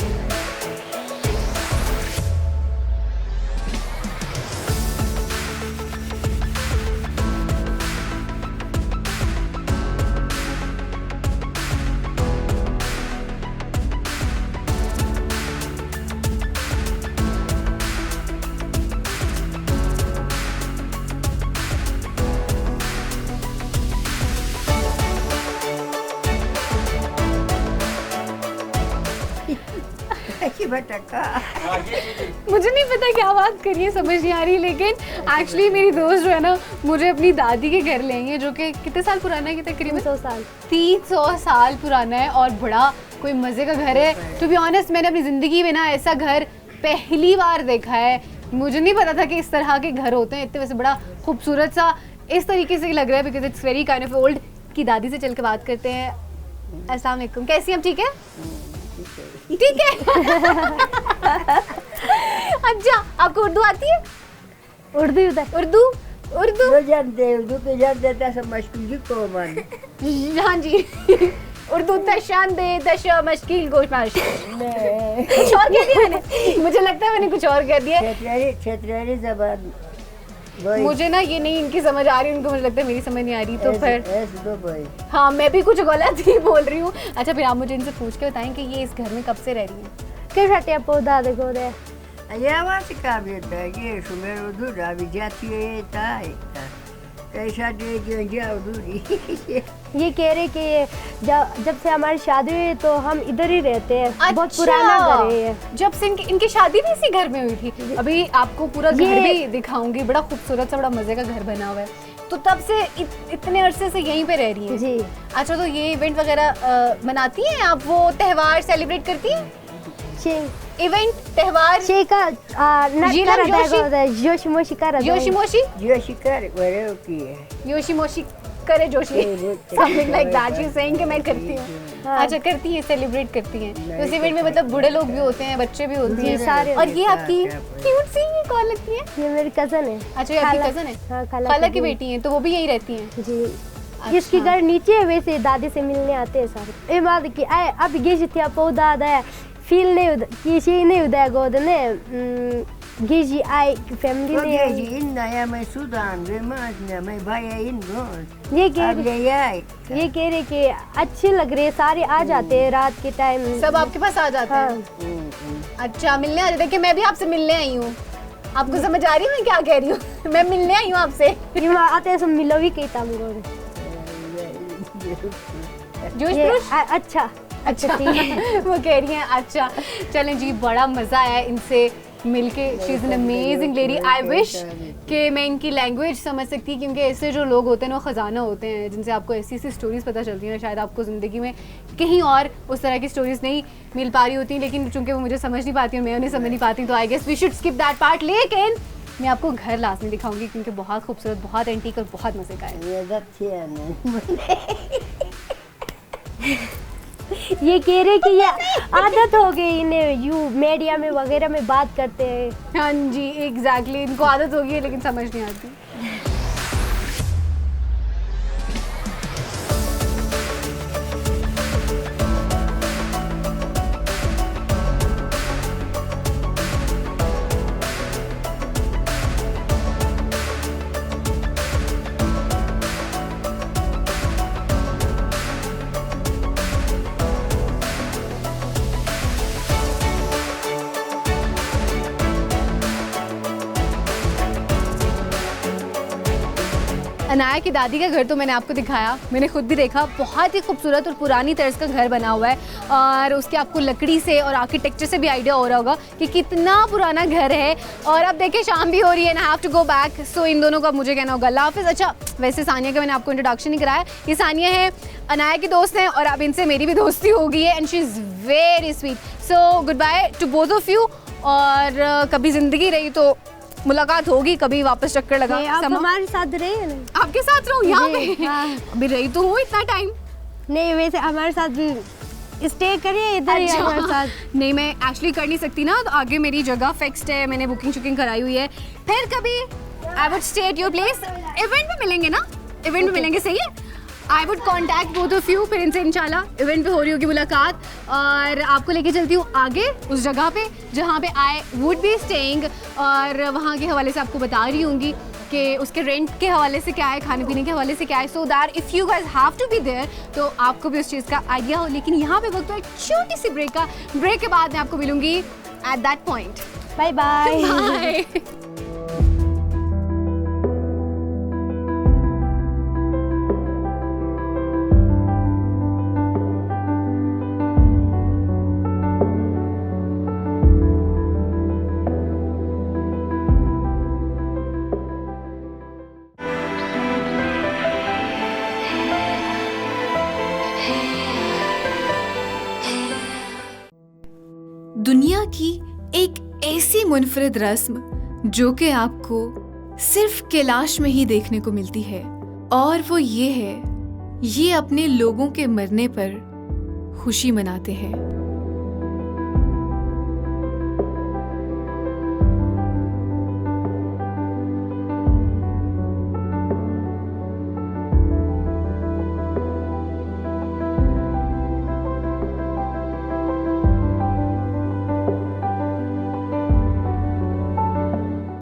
मुझे नहीं पता क्या बात करिए, समझ नहीं आ रही, लेकिन एक्चुअली मेरी दोस्त जो है ना मुझे अपनी दादी के घर लेंगे जो कि कितने साल पुराना है? तकरीबन 300 साल। 300 साल पुराना है और बड़ा कोई मज़े का घर है। टू बी ऑनेस्ट मैंने अपनी ज़िंदगी में ना ऐसा घर पहली बार देखा है। मुझे नहीं पता था कि इस तरह के घर होते हैं। इतने वैसे बड़ा खूबसूरत सा इस तरीके से लग रहा है because it's very kind of old. की दादी से चल के बात करते हैं। अस्सलाम वालेकुम, कैसी हैं आप? ठीक है, ठीक है। अच्छा, आपको उर्दू आती है? उर्दू उधर उर्दू उर्दू तो जानते उर्दू तो जान देता सब मशकिल को मन हाँ जी। उर्दू तशान दे दशा मश्किल गोशमाश। कुछ और कह दिया मैंने? मुझे लगता है मैंने कुछ और कह दिया। क्षेत्रीय जबान मुझे ना ये नहीं इनकी समझ आ रही, उनको मुझे लगता है मेरी समझ नहीं आ रही, तो फिर दो भाई हाँ मैं भी कुछ गलत ही बोल रही हूँ। अच्छा, फिर आप मुझे इनसे पूछ के बताएं कि ये इस घर में कब से रह रही हैं? कैसा पौधा देखो दे। ये आवाज का बेटा ये सुमेर उर्दू रावी जाती है ताई कैसा दे जो उर्दू ये कह रहे कि जब से हमारी शादी हुई तो हम इधर ही रहते हैं। बहुत अच्छा, पुराना घर है ये। जब से इनकी शादी भी इसी घर में हुई थी। अभी आपको पूरा घर ये- भी दिखाऊंगी। बड़ा खूबसूरत सा बड़ा मजे का घर बना हुआ है। तो तब से इतने अरसे से यहीं पे रह रही हैं? जी। अच्छा, तो ये इवेंट वगैरह मनाती हैं आप? वो त्योहार सेलिब्रेट करती हैं? इवेंट त्योहार जोशी मोशी कर योशिमोशी जो शिकार वरे की है योशिमोशी करे Joshi, something like that, she is saying कि मैं करती हूँ। अच्छा करती है, सेलिब्रेट करती हैं। तो इस इवेंट में मतलब बूढ़े लोग भी होते हैं, बच्चे भी होते हैं सारे। और ये आपकी क्यूट सी ये कौन लगती है? ये मेरी कज़न है। अच्छा ये आपकी कज़न है? हाँ, खाला की बेटी है, तो वो भी यहीं रहती हैं? जी। जिसकी घर नीचे है वैसे दादी से मिलने आते हैं सारे। इमाद की आए अब गेजी थी पौधा दा फील नहीं किसी नहीं उदा गोद ने गेजी आई फैमिली ने Geji inna ya mai Sudan ve mazna mai baya ingon. ये कह Ab yai. ये कह रहे कि अच्छे लग रहे, सारे आ जाते हैं रात के टाइम। सब आपके पास आ जाते हाँ। हैं? अच्छा मिलने आ जाते हैं कि मैं भी आपसे मिलने आई हूँ। आपको समझ आ रही है मैं क्या कह रही हूँ? मैं मिलने आई हूँ आपसे। ये वहाँ आते हैं सब मिलो भी कही ताम गोरे। जोश ये पुरुष? अच्छा अच्छा वो कह रही हैं अच्छा। चलें जी, बड़ा मज़ा आया इनसे मिलके। She is an amazing lady. I wish कि मैं इनकी लैंग्वेज समझ सकती, क्योंकि ऐसे जो लोग होते हैं वो ख़जाना होते हैं जिनसे आपको ऐसी ऐसी स्टोरीज़ पता चलती हैं, शायद आपको ज़िंदगी में कहीं और उस तरह की स्टोरीज़ नहीं मिल पा रही होती, लेकिन चूँकि वो मुझे समझ नहीं पाती और मैं उन्हें समझ नहीं पाती, तो I guess we should skip that part. लेकिन मैं आपको घर लाजमी दिखाऊंगी क्योंकि बहुत खूबसूरत, बहुत एंटीक और बहुत मज़े का है। Ya da tiene. ये कह रहे कि ये आदत हो गई इन्हें, यू मीडिया में वगैरह में बात करते हैं। हाँ जी एग्जैक्टली, इनको आदत हो गई है लेकिन समझ नहीं आती। अनाया की दादी का घर तो मैंने आपको दिखाया, मैंने खुद भी देखा, बहुत ही खूबसूरत और पुरानी तर्ज का घर बना हुआ है और उसके आपको लकड़ी से और आर्किटेक्चर से भी आइडिया हो रहा होगा कि कितना पुराना घर है। और अब देखिए शाम भी हो रही है and I have to go back, so इन दोनों का मुझे कहना होगा अल्लाह हाफिज़। अच्छा वैसे सानिया का मैंने आपको इंट्रोडक्शन नहीं कराया, ये सानिया है अनाया की दोस्त हैं और अब इनसे मेरी भी दोस्ती हो गई है and she is very sweet. So good by two both of you, और कभी ज़िंदगी रही तो मुलाकात होगी, कभी वापस चक्कर लगा। आप हमारे साथ रहे ना? आपके साथ रहूं यहाँ जी, पे? हाँ। अभी रही तो हूँ इतना टाइम। नहीं वैसे हमारे साथ भी स्टे करिए इधर ही हमारे साथ। नहीं मैं एक्चुअली कर नहीं सकती ना, तो आगे मेरी जगह फिक्स्ड है, मैंने बुकिंग कराई हुई है। फिर कभी I would stay at your place. Event में मिलेंगे ना, इवेंट में मिलेंगे, सही है? I would contact both of you, फिर इनसे इंशाल्लाह इवेंट पे हो रही होगी मुलाकात और आपको लेके चलती हूँ आगे उस जगह पे जहाँ पे आई वुड बी स्टेइंग, और वहाँ के हवाले से आपको बता रही होंगी कि उसके रेंट के हवाले से क्या है, खाने पीने के हवाले से क्या है, so that if you guys have to be there तो आपको भी उस चीज़ का आइडिया हो। लेकिन यहाँ पे वक्त तो एक छोटी सी ब्रेक का, ब्रेक के बाद मैं आपको मिलूंगी at that point. Bye bye. Bye. दुनिया की एक ऐसी मुनफरिद रस्म जो कि आपको सिर्फ कैलाश में ही देखने को मिलती है, और वो ये है, ये अपने लोगों के मरने पर खुशी मनाते हैं।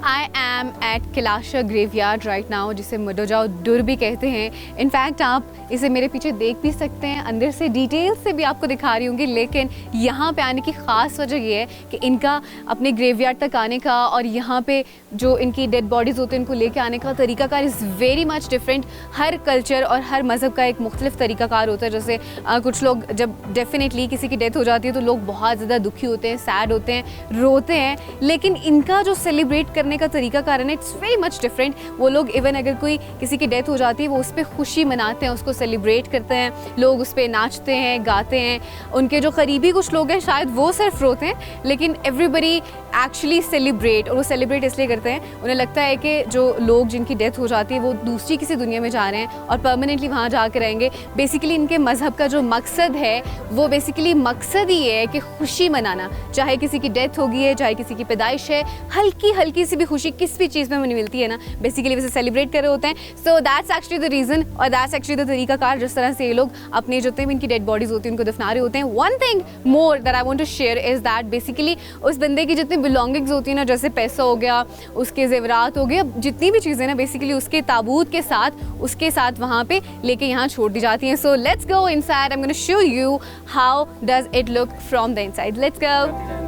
I am at Kailash graveyard right now, जिसे मडोजाओ दुर भी कहते हैं। इनफैक्ट आप इसे मेरे पीछे देख भी सकते हैं, अंदर से डिटेल से भी आपको दिखा रही होंगी। लेकिन यहाँ पे आने की ख़ास वजह ये है कि इनका अपने ग्रेवयार्ड तक आने का और यहाँ पे जो इनकी डेड बॉडीज़ होते हैं इनको लेके आने का तरीकाकार is very much different. Her culture और हर मज़हब का एक मुख्तलिफ तरीकाकार होता है। जैसे कुछ लोग जब डेफिनेटली किसी की डेथ हो जाती है तो लोग बहुत ज़्यादा दुखी होते हैं, सैड होते हैं, रोते हैं, लेकिन इनका जो सेलिब्रेट करने का तरीकाकार है, इट्स वेरी मच डिफरेंट। वो लोग इवन अगर कोई किसी की डेथ हो जाती है वो उस पर खुशी मनाते हैं, उसको सेलिब्रेट करते हैं, लोग उस पर नाचते हैं, गाते हैं। उनके जो करीबी कुछ लोग हैं शायद वो सिर्फ रोते हैं, लेकिन एवरीबडी एक्चुअली सेलिब्रेट। और वो सेलिब्रेट इसलिए करते हैं, उन्हें लगता है कि जो लोग जिनकी डेथ हो जाती है वो दूसरी किसी दुनिया में जा रहे हैं और परमानेंटली वहाँ जाकर रहेंगे। बेसिकली इनके मज़हब का जो मकसद है वो बेसिकली मकसद ही है कि खुशी मनाना, चाहे किसी की डेथ हो गई है, चाहे किसी की पैदाइश है, हल्की हल्की सी भी खुशी किस भी चीज़ में नहीं मिलती है ना, बेसिकली वैसे सेलिब्रेट कर रहे होते हैं। So that's actually the reason और दैट्स एक्चुअली द तरीकाकार जिस तरह से ये लोग अपने जितने भी इनकी डेड बॉडीज़ होती हैं उनको दफना रहे होते हैं। One thing more that I want to share is that basically उस बंदे की जितनी बिलोंगिंग्स होती है ना, जैसे पैसा हो गया, उसके जेवरात हो गया, जितनी भी चीज़ें ना बेसिकली उसके ताबूत के साथ उसके साथ वहाँ पे लेके यहाँ छोड़ दी जाती हैं। So let's go inside, I am gonna show you how does it look from the inside. Let's go.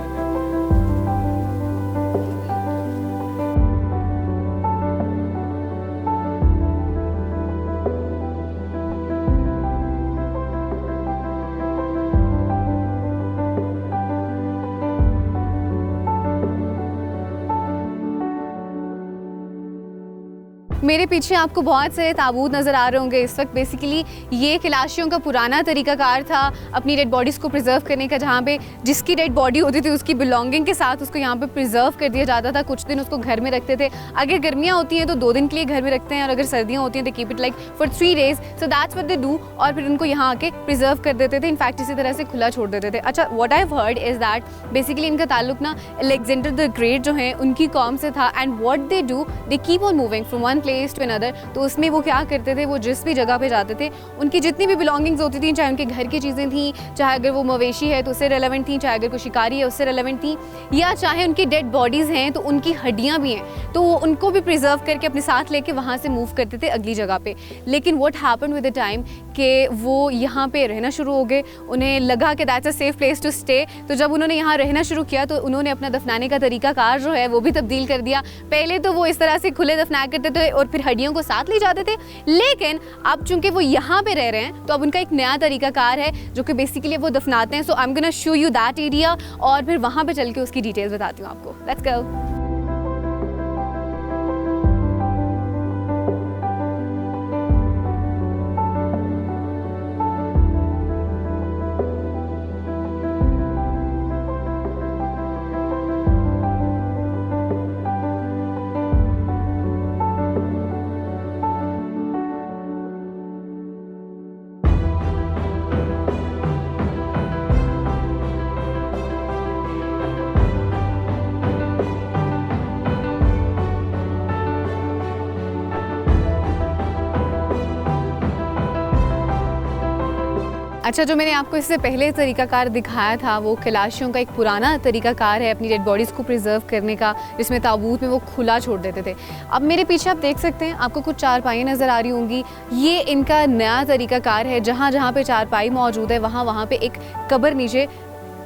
मेरे पीछे आपको बहुत सारे ताबूत नज़र आ रहे होंगे इस वक्त। बेसिकली ये कैलाशियों का पुराना तरीकाकार था अपनी डेड बॉडीज़ को प्रिजर्व करने का, जहाँ पे जिसकी डेड बॉडी होती थी उसकी बिलोंगिंग के साथ उसको यहाँ पे प्रिजर्व कर दिया जाता था। कुछ दिन उसको घर में रखते थे, अगर गर्मियाँ होती हैं तो 2 दिन के लिए घर में रखते हैं, और अगर सर्दियाँ होती हैं तो keep it like for 3 days। So that's what they do, और फिर उनको यहाँ आके प्रिजर्व कर देते थे। इनफैक्ट इसी तरह से खुला छोड़ देते थे। अच्छा, what I have heard is that basically इनका ताल्लुक ना अलेक्जेंडर द ग्रेट जो है उनकी कौम से था, and what they do they keep on moving from one place to another. तो उसमें वो क्या करते थे, वो जिस भी जगह पे जाते थे उनकी जितनी भी बिलोंगिंग्स होती थी, चाहे उनके घर की चीज़ें थी, चाहे अगर वो मवेशी है तो उससे रेलेवेंट थी, चाहे अगर कोई शिकारी है उससे रेलेवेंट थी, या चाहे उनकी डेड बॉडीज़ हैं तो उनकी हड्डियाँ भी हैं तो वो उनको भी प्रिजर्व करके अपने साथ लेके वहाँ से मूव करते थे अगली जगह पे। लेकिन what happened with the time कि वो यहाँ पे रहना शुरू हो गए, उन्हें लगा कि that's a safe place to stay. तो जब उन्होंने यहाँ रहना शुरू किया तो उन्होंने अपना दफनाने का तरीकाकार जो है वो भी तब्दील कर दिया। पहले तो वो इस तरह से खुले दफनाया करते थे और फिर हड्डियों को साथ ले जाते थे, लेकिन अब चूंकि वो यहाँ पे रह रहे हैं तो अब उनका एक नया तरीकाकार है जो कि बेसिकली वो दफनाते हैं। So I am gonna show you that area और फिर वहाँ पे चल के उसकी डिटेल्स बताती हूँ आपको। Let's go. अच्छा, जो मैंने आपको इससे पहले तरीकाकार दिखाया था वो कैलाशियों का एक पुराना तरीकाकार है अपनी डेड बॉडीज़ को प्रिजर्व करने का, जिसमें ताबूत में वो खुला छोड़ देते थे। अब मेरे पीछे आप देख सकते हैं, आपको कुछ चारपाइयाँ नज़र आ रही होंगी। ये इनका नया तरीकाकार है। जहाँ जहाँ पे चारपाई मौजूद है वहाँ वहाँ पे एक कब्र नीचे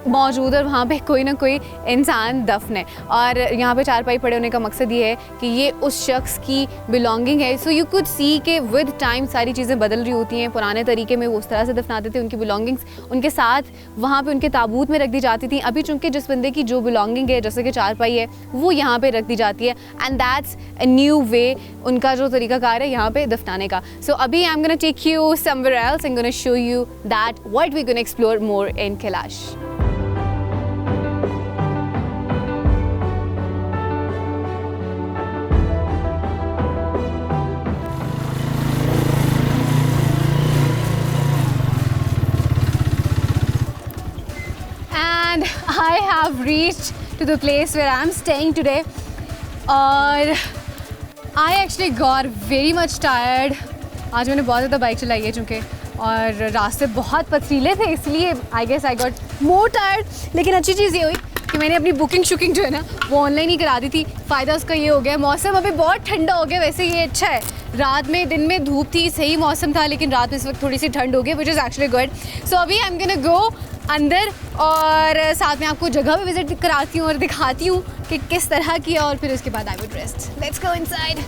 मौजूद है और वहाँ पे कोई ना कोई इंसान दफन है। और यहाँ पे चारपाई पड़े होने का मकसद ये है कि ये उस शख्स की बिलोंगिंग है। सो यू कुड सी के विद टाइम सारी चीज़ें बदल रही होती हैं। पुराने तरीके में वो उस तरह से दफनाते थे, उनकी बिलोंगिंग्स उनके साथ वहाँ पे उनके ताबूत में रख दी जाती थी। अभी चूँकि जिस बंदे की जो बिलोंगिंग है, जैसे कि चारपाई है, वो यहाँ पर रख दी जाती है, and that's a new way उनका जो तरीकाकार है यहाँ पे दफनाने का। सो अभी I am gonna take you somewhere else, I am gonna show you that what we gonna explore more in Kailash. I have reached to the place where I am staying today और I actually got very much tired। आज मैंने बहुत ज़्यादा bike चलाई है चूँकि, और रास्ते बहुत पथरीले थे इसलिए I guess I got more tired। लेकिन अच्छी चीज़ ये हुई कि मैंने अपनी बुकिंग जो है ना वो ऑनलाइन ही करा दी थी। फ़ायदा उसका ये हो गया, मौसम अभी बहुत ठंडा हो गया। वैसे ये अच्छा है, रात में दिन में धूप थी, सही मौसम था, लेकिन रात में इस वक्त थोड़ी सी ठंड हो गई, विच इज़ एक्चुअली गुड। सो अभी आई एम गोना गो अंदर और साथ में आपको जगह भी विजिट कराती हूँ और दिखाती हूँ कि किस तरह की है, और फिर उसके बाद I would rest. Let's go inside.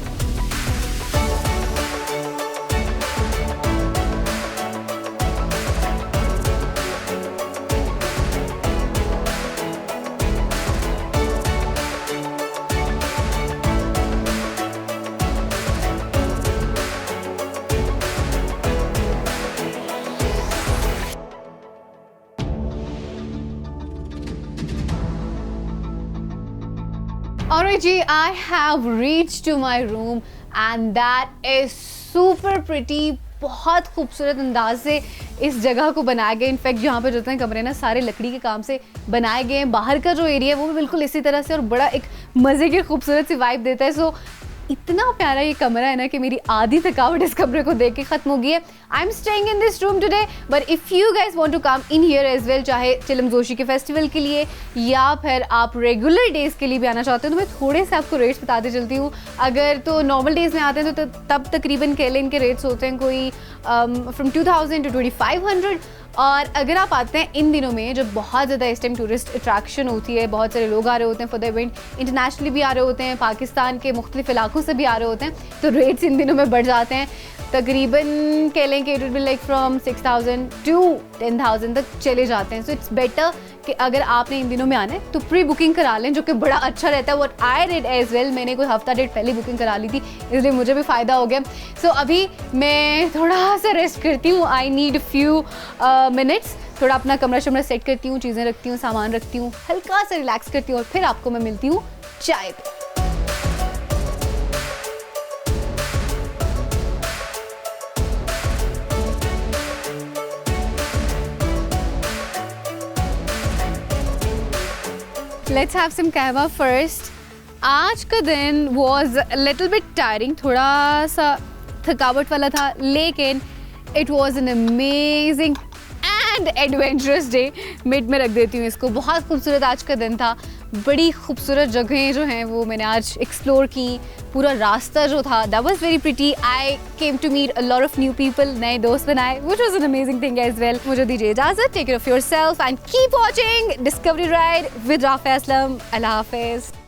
Alright जी, I have reached to my room and that is super pretty. बहुत खूबसूरत अंदाज से इस जगह को बनाया गया. इनफैक्ट यहाँ पे जो हैं कमरे ना सारे लकड़ी के काम से बनाए गए हैं. बाहर का जो एरिया है वो भी बिल्कुल इसी तरह से और बड़ा एक मज़े की खूबसूरत सी वाइब देता है. सो इतना प्यारा ये कमरा है ना कि मेरी आधी थकावट इस कमरे को देख के ख़त्म हो गई है. I am staying in this room today, but if you guys want to come in here as well, चाहे चिलम जोशी के फेस्टिवल के लिए या फिर आप रेगुलर डेज़ के लिए भी आना चाहते हो, तो मैं थोड़े से आपको रेट्स बताते चलती हूँ. अगर तो नॉर्मल डेज़ में आते हैं तो तब तकरीबन केले इनके रेट्स होते हैं कोई फ्रॉम 2000 to 2500. और अगर आप आते हैं इन दिनों में जब बहुत ज़्यादा इस टाइम टूरिस्ट अट्रैक्शन होती है, बहुत सारे लोग आ रहे होते हैं फॉर द इवेंट, इंटरनेशनली भी आ रहे होते हैं, पाकिस्तान के मुख्तलिफ इलाकों से भी आ रहे होते हैं, तो रेट्स इन दिनों में बढ़ जाते हैं. तकरीबन कह लें कि it will be like from 6000 to 10,000 तक चले जाते हैं. सो इट्स बेटर कि अगर आपने इन दिनों में आना है तो प्री बुकिंग करा लें, जो कि बड़ा अच्छा रहता है. What I did as well, मैंने कोई हफ्ता डेट पहले बुकिंग करा ली थी, इसलिए मुझे भी फ़ायदा हो गया. सो अभी मैं थोड़ा सा रेस्ट करती हूँ. I need few minutes. थोड़ा अपना कमरा शमरा सेट करती हूँ, चीज़ें रखती हूँ, सामान रखती हूँ, हल्का सा रिलैक्स करती हूँ और फिर आपको मैं मिलती हूँ चाय पे. Let's have some कहवा first. आज का दिन was a little bit tiring, थोड़ा सा थकावट वाला था, लेकिन it was an amazing and adventurous day. Mid में रख देती हूँ इसको. बहुत खूबसूरत आज का दिन था. बड़ी खूबसूरत जगहें जो हैं वो मैंने आज एक्सप्लोर की. पूरा रास्ता जो था that was very pretty. I came to meet a lot of new people, नए दोस्त बनाए, which was an amazing thing as well. मुझे दीजिए इजाज़त. Take care of yourself and keep watching Discovery Ride with Rafi Aslam. अल्लाह हाफ़िज़.